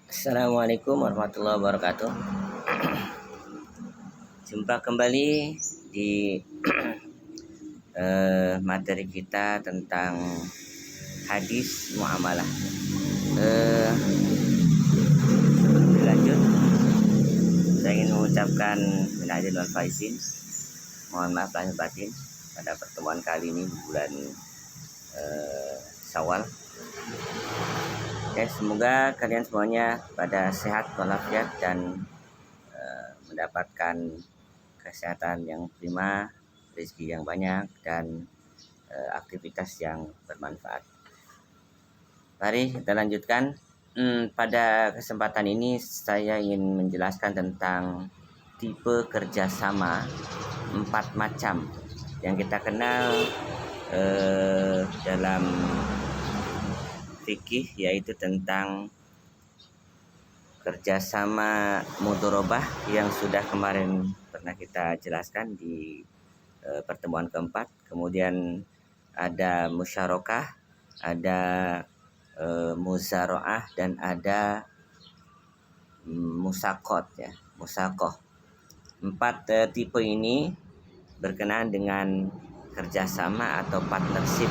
Assalamualaikum warahmatullahi wabarakatuh. Jumpa kembali di materi kita tentang hadis muamalah. Sebelum dilanjut, saya ingin mengucapkan minal aidin wal faizin. Mohon maaf lahir batin pada pertemuan kali ini di bulan Syawal. Semoga kalian semuanya pada sehat walafiat dan mendapatkan kesehatan yang prima, rezeki yang banyak, dan aktivitas yang bermanfaat. Mari kita lanjutkan. Pada kesempatan ini saya ingin menjelaskan tentang tipe kerjasama 4 macam yang kita kenal dalam fikih, yaitu tentang kerjasama mudharabah yang sudah kemarin pernah kita jelaskan di pertemuan keempat. Kemudian ada musyarakah, ada muzaraah, dan ada musakot ya, musakoh. 4 tipe ini berkenaan dengan kerjasama atau partnership.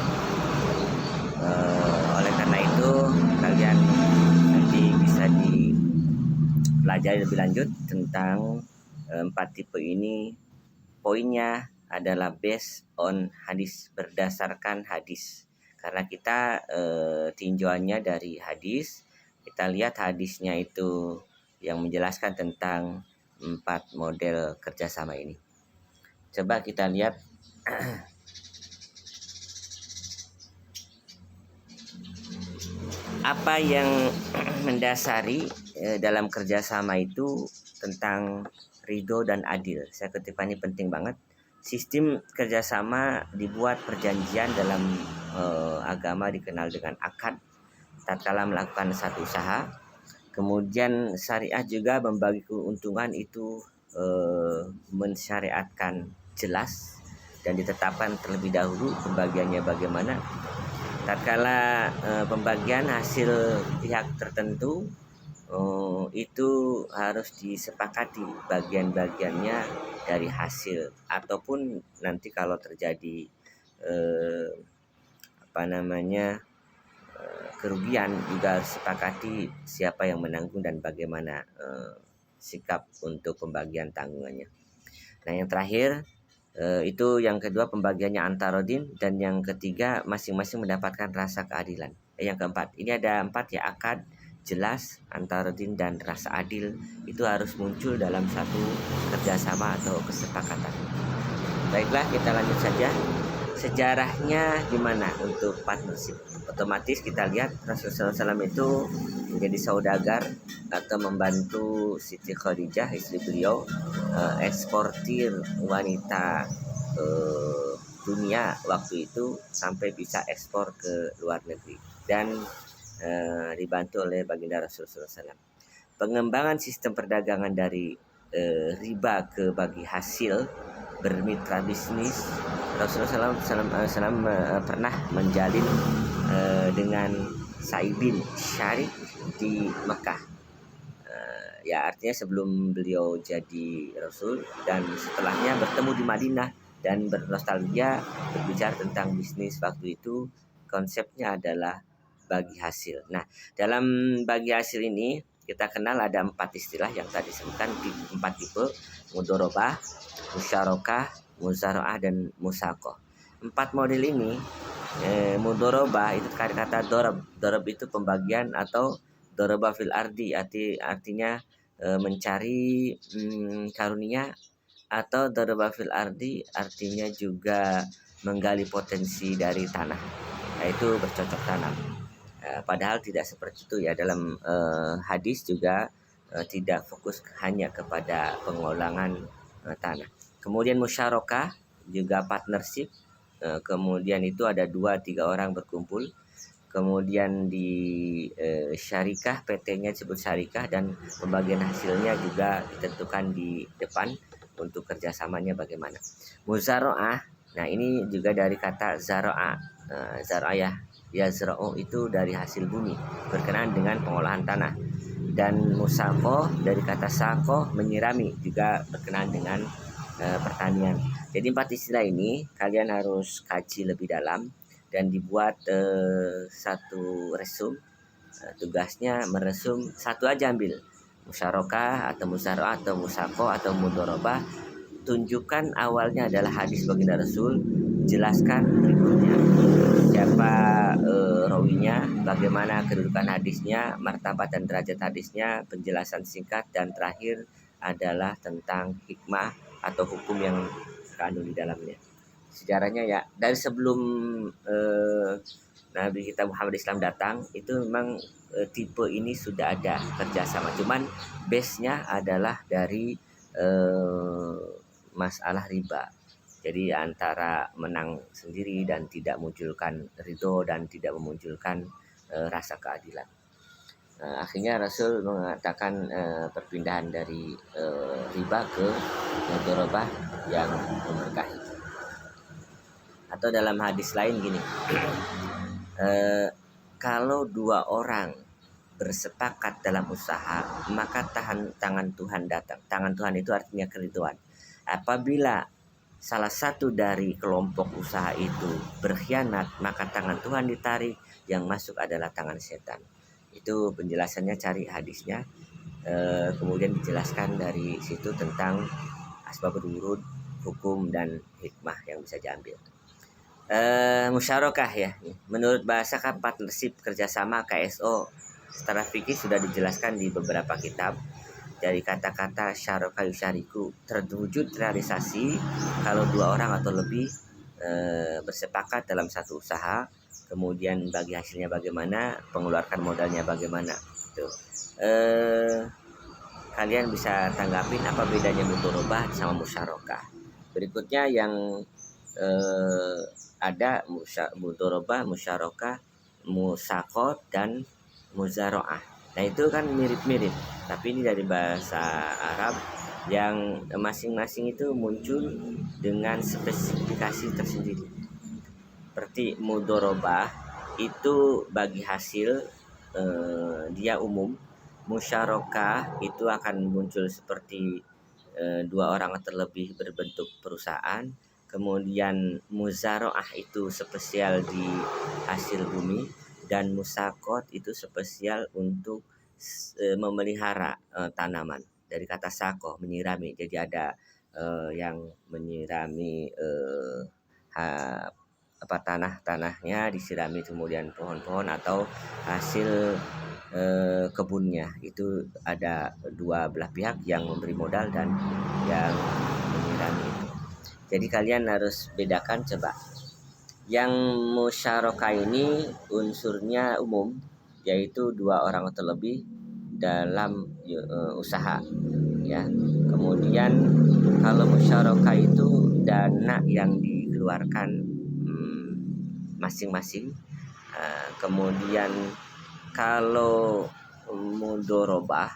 Oleh karena itu kalian nanti bisa dipelajari lebih lanjut tentang 4 tipe ini. Poinnya adalah based on hadis, berdasarkan hadis. Karena kita tinjauannya dari hadis, kita lihat hadisnya itu yang menjelaskan tentang 4 model kerjasama ini. Coba kita lihat apa yang mendasari dalam kerjasama itu tentang ridho dan adil. Saya kutip ini penting banget. Sistem kerjasama dibuat perjanjian dalam agama dikenal dengan akad tatkala melakukan satu usaha. Kemudian syariah juga membagi keuntungan itu mensyariatkan jelas dan ditetapkan terlebih dahulu pembagiannya bagaimana. Tatkala pembagian hasil pihak tertentu itu harus disepakati bagian-bagiannya dari hasil, ataupun nanti kalau terjadi kerugian juga harus sepakati siapa yang menanggung dan bagaimana sikap untuk pembagian tanggungannya. Nah, yang terakhir itu yang kedua pembagiannya antarodin, dan yang ketiga masing-masing mendapatkan rasa keadilan. Yang keempat, ini ada 4 ya, akad, jelas, antarodin, dan rasa adil. Itu harus muncul dalam satu kerjasama atau kesepakatan. Baiklah, kita lanjut saja. Sejarahnya gimana untuk partnership? Otomatis kita lihat Rasulullah SAW itu menjadi saudagar atau membantu Siti Khadijah, istri beliau, eksportir wanita dunia waktu itu sampai bisa ekspor ke luar negeri, dan dibantu oleh baginda Rasulullah SAW. Pengembangan sistem perdagangan dari riba ke bagi hasil, bermitra bisnis. Rasulullah SAW pernah menjalin dengan Sa'id bin Syarik di Mekah. Ya, artinya sebelum beliau jadi Rasul dan setelahnya bertemu di Madinah dan bernostalgia berbicara tentang bisnis waktu itu. Konsepnya adalah bagi hasil. Nah, dalam bagi hasil ini kita kenal ada 4 istilah yang tadi disebutkan, 4 tipe: mudharabah, musyarakah, muzaraah, dan musakoh. 4 model ini, mudharabah itu kata dorab itu pembagian, atau doraba fil ardi artinya mencari karunia, atau doraba fil ardi artinya juga menggali potensi dari tanah, yaitu bercocok tanam. Padahal tidak seperti itu ya. Dalam hadis juga tidak fokus hanya kepada pengulangan tanah. Kemudian musyarakah juga partnership. Kemudian itu ada 2-3 orang berkumpul. Kemudian di syarikah, PT-nya disebut syarikah, dan pembagian hasilnya juga ditentukan di depan untuk kerjasamanya bagaimana. Muzaraah, nah ini juga dari kata zara'a, zara'ah yazra'u itu dari hasil bumi, berkenaan dengan pengolahan tanah. Dan musaqo dari kata saqo, menyirami, juga berkenaan dengan pertanian. Jadi 4 istilah ini kalian harus kaji lebih dalam dan dibuat satu resum. Tugasnya meresum satu aja, ambil musyarakah atau musyaroah atau musako atau mudorobah. Tunjukkan awalnya adalah hadis baginda Rasul, jelaskan berikutnya siapa rawinya, bagaimana kedudukan hadisnya, martabat dan derajat hadisnya, penjelasan singkat, dan terakhir adalah tentang hikmah atau hukum yang kandung di dalamnya. Sejarahnya ya, dari sebelum Nabi kita Muhammad Islam datang, itu memang tipe ini sudah ada kerjasama. Cuman base-nya adalah dari masalah riba. Jadi antara menang sendiri dan tidak munculkan ridho dan tidak memunculkan rasa keadilan. Akhirnya Rasul mengatakan perpindahan dari riba ke mudharabah yang memberkahi. Atau dalam hadis lain gini, kalau 2 orang bersepakat dalam usaha, maka tangan Tuhan datang. Tangan Tuhan itu artinya keriduan. Apabila salah satu dari kelompok usaha itu berkhianat, maka tangan Tuhan ditarik, yang masuk adalah tangan setan. Itu penjelasannya, cari hadisnya. Kemudian dijelaskan dari situ tentang asbabul wurud, hukum dan hikmah yang bisa diambil. Musyarakah ya. Menurut bahasa kan partnership, kerjasama, KSO, secara fikih sudah dijelaskan di beberapa kitab. Dari kata-kata syaraka yusyariku, terwujud realisasi kalau 2 orang atau lebih bersepakat dalam satu usaha, kemudian bagi hasilnya bagaimana, mengeluarkan modalnya bagaimana. Tuh. Kalian bisa tanggapin apa bedanya mudharabah sama musyarakah. Berikutnya yang ada mudharabah, musyarakah, musaqat, dan muzaraah. Nah itu kan mirip-mirip, tapi ini dari bahasa Arab yang masing-masing itu muncul dengan spesifikasi tersendiri. Seperti mudharabah itu bagi hasil dia umum. Musyarakah itu akan muncul seperti 2 orang atau lebih berbentuk perusahaan. Kemudian muzaraah itu spesial di hasil bumi, dan musaqat itu spesial untuk memelihara tanaman. Dari kata sako, menyirami. Jadi ada yang menyirami tanahnya disirami, kemudian pohon-pohon atau hasil kebunnya. Itu ada 2 belah pihak, yang memberi modal dan yang menyirami itu. Jadi kalian harus bedakan coba. Yang musyarakah ini unsurnya umum, yaitu 2 orang atau lebih dalam usaha ya. Kemudian kalau musyarakah itu dana yang dikeluarkan masing-masing. Kemudian kalau mudharabah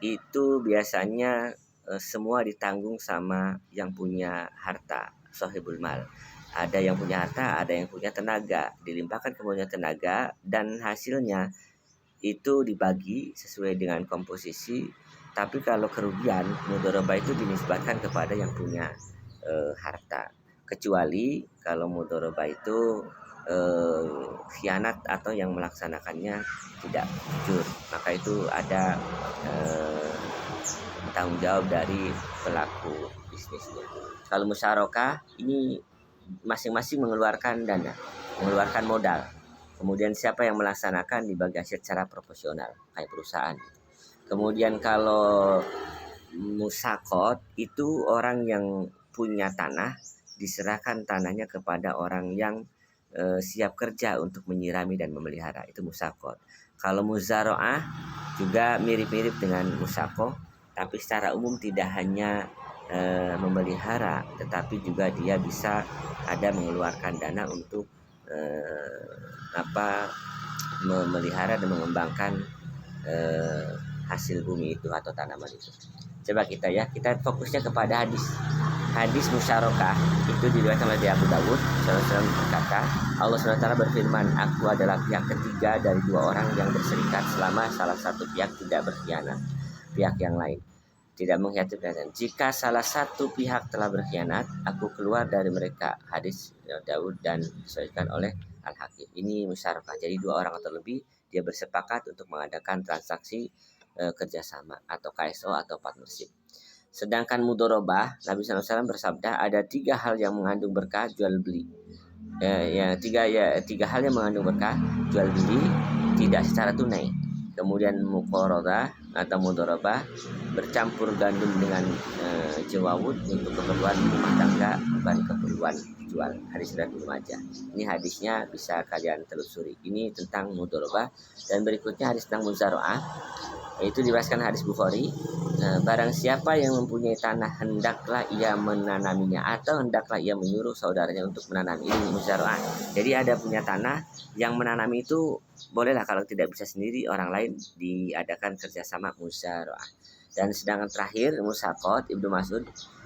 itu biasanya semua ditanggung sama yang punya harta, sahibul mal. Ada yang punya harta, ada yang punya tenaga, dilimpahkan kemudian tenaga, dan hasilnya itu dibagi sesuai dengan komposisi. Tapi kalau kerugian, mudharabah itu dinisbatkan kepada yang punya harta. Kecuali kalau mudharabah itu khianat atau yang melaksanakannya tidak jujur, maka itu ada tanggung jawab dari pelaku bisnisnya. Kalau musyarakah ini masing-masing mengeluarkan dana, mengeluarkan modal. Kemudian siapa yang melaksanakan dibagi hasil secara proporsional kayak perusahaan. Kemudian kalau musaqat itu orang yang punya tanah, diserahkan tanahnya kepada orang yang siap kerja untuk menyirami dan memelihara. Itu musaqat. Kalau muzaraah juga mirip-mirip dengan musaqah, tapi secara umum tidak hanya memelihara, tetapi juga dia bisa ada mengeluarkan dana untuk memelihara dan mengembangkan hasil bumi itu atau tanaman itu. Coba kita fokusnya kepada hadis. hadis musyarakah itu diriwayatkan oleh Abu Dawud. Rasulullah berkata, Allah SWT berfirman, aku adalah pihak ketiga dari dua orang yang berserikat selama salah satu pihak tidak berkhianat pihak yang lain, tidak mengkhianati pihak. Jika salah satu pihak telah berkhianat, aku keluar dari mereka. Hadis Daud dan disebutkan oleh Al-Hakim. Ini musyarakah. Jadi dua orang atau lebih dia bersepakat untuk mengadakan transaksi kerjasama atau KSO atau partnership. Sedangkan mudorobah, Nabi SAW bersabda ada tiga hal yang mengandung berkah jual beli. Tiga hal yang mengandung berkah jual beli tidak secara tunai. Kemudian muqaradah atau mudorobah, bercampur gandum dengan jawawud untuk keperluan rumah tangga, bukan keperluan jual. Hadis dari Ibnu Majah. Ini hadisnya bisa kalian telusuri. Ini tentang mudorobah. Dan berikutnya hadis tentang muzaroah, yaitu dibahaskan hadis Bukhari. Barang siapa yang mempunyai tanah, hendaklah ia menanaminya, atau hendaklah ia menyuruh saudaranya untuk menanam. Ini muzaroah. Jadi ada punya tanah yang menanami itu bolehlah, kalau tidak bisa sendiri orang lain diadakan kerjasama muzaroah. Dan sedangkan terakhir musaqat,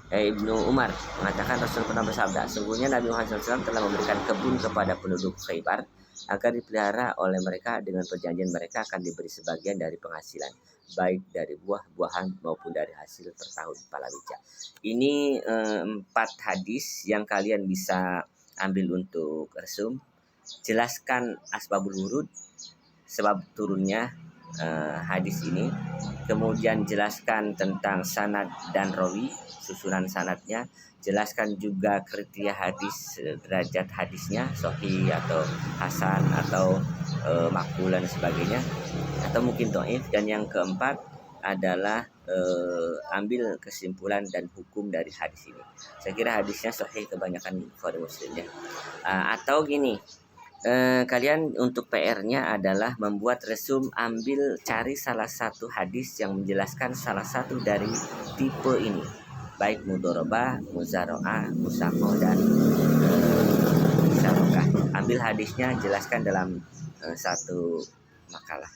Ibnu Umar mengatakan Rasul pernah bersabda, sungguhnya Nabi Muhammad SAW telah memberikan kebun kepada penduduk Khaybar agar dipelihara oleh mereka dengan perjanjian mereka akan diberi sebagian dari penghasilan, baik dari buah-buahan maupun dari hasil per tahun palawija. Ini 4 hadis yang kalian bisa ambil untuk resum. Jelaskan asbabul wurud, sebab turunnya hadis ini. Kemudian jelaskan tentang sanad dan rawi, susunan sanadnya. Jelaskan juga kriteria hadis, derajat hadisnya, sahih atau hasan atau makbul dan sebagainya, atau mungkin dhaif. Dan yang keempat adalah ambil kesimpulan dan hukum dari hadis ini. Saya kira hadisnya sahih kebanyakan Bukhari Muslim ya. Atau gini, kalian untuk PR-nya adalah membuat resum, cari salah satu hadis yang menjelaskan salah satu dari tipe ini, baik mudorobah, muzaroah, musaqah, dan musyarakah. Ambil hadisnya, jelaskan dalam satu makalah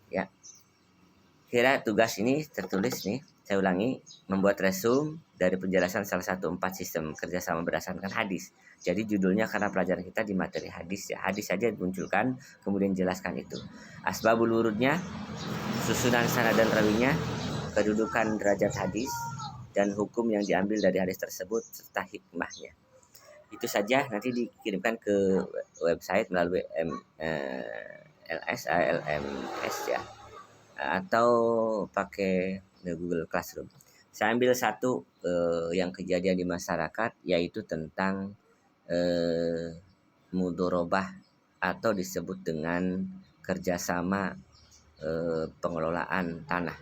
ya. Kira tugas ini tertulis nih, saya ulangi, membuat resum dari penjelasan salah satu 4 sistem kerjasama berdasarkan hadis. Jadi judulnya karena pelajaran kita di materi hadis ya, hadis saja dimunculkan, kemudian jelaskan itu. Asbabul wurudnya, susunan sanad dan rawinya, kedudukan derajat hadis, dan hukum yang diambil dari hadis tersebut serta hikmahnya. Itu saja, nanti dikirimkan ke website melalui LMS ya, atau pakai Google Classroom. Saya ambil satu yang kejadian di masyarakat, yaitu tentang mudorobah atau disebut dengan kerjasama pengelolaan tanah.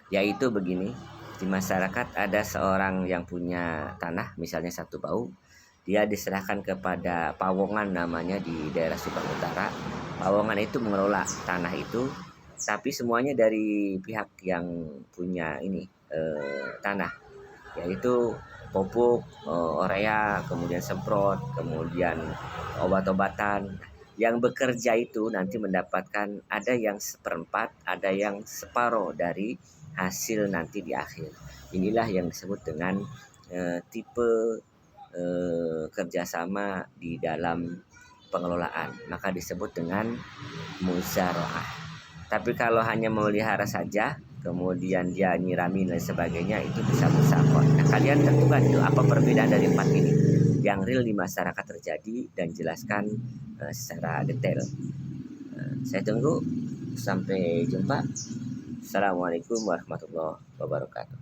Yaitu begini, di masyarakat ada seorang yang punya tanah, misalnya 1 bau, dia diserahkan kepada Pawongan namanya di daerah Subang Utara. Pawongan itu mengelola tanah itu, tapi semuanya dari pihak yang punya ini tanah, yaitu pupuk, urea, kemudian semprot, kemudian obat-obatan. Yang bekerja itu nanti mendapatkan ada yang 1/4, ada yang separuh dari hasil nanti di akhir. Inilah yang disebut dengan tipe kerjasama di dalam pengelolaan, maka disebut dengan muzaroah. Tapi kalau hanya memelihara saja, kemudian dia nyirami dan sebagainya, itu bisa musaqah. Nah, kalian tentukan itu apa perbedaan dari 4 ini yang real di masyarakat terjadi, dan jelaskan secara detail. Saya tunggu. Sampai jumpa. Assalamualaikum warahmatullahi wabarakatuh.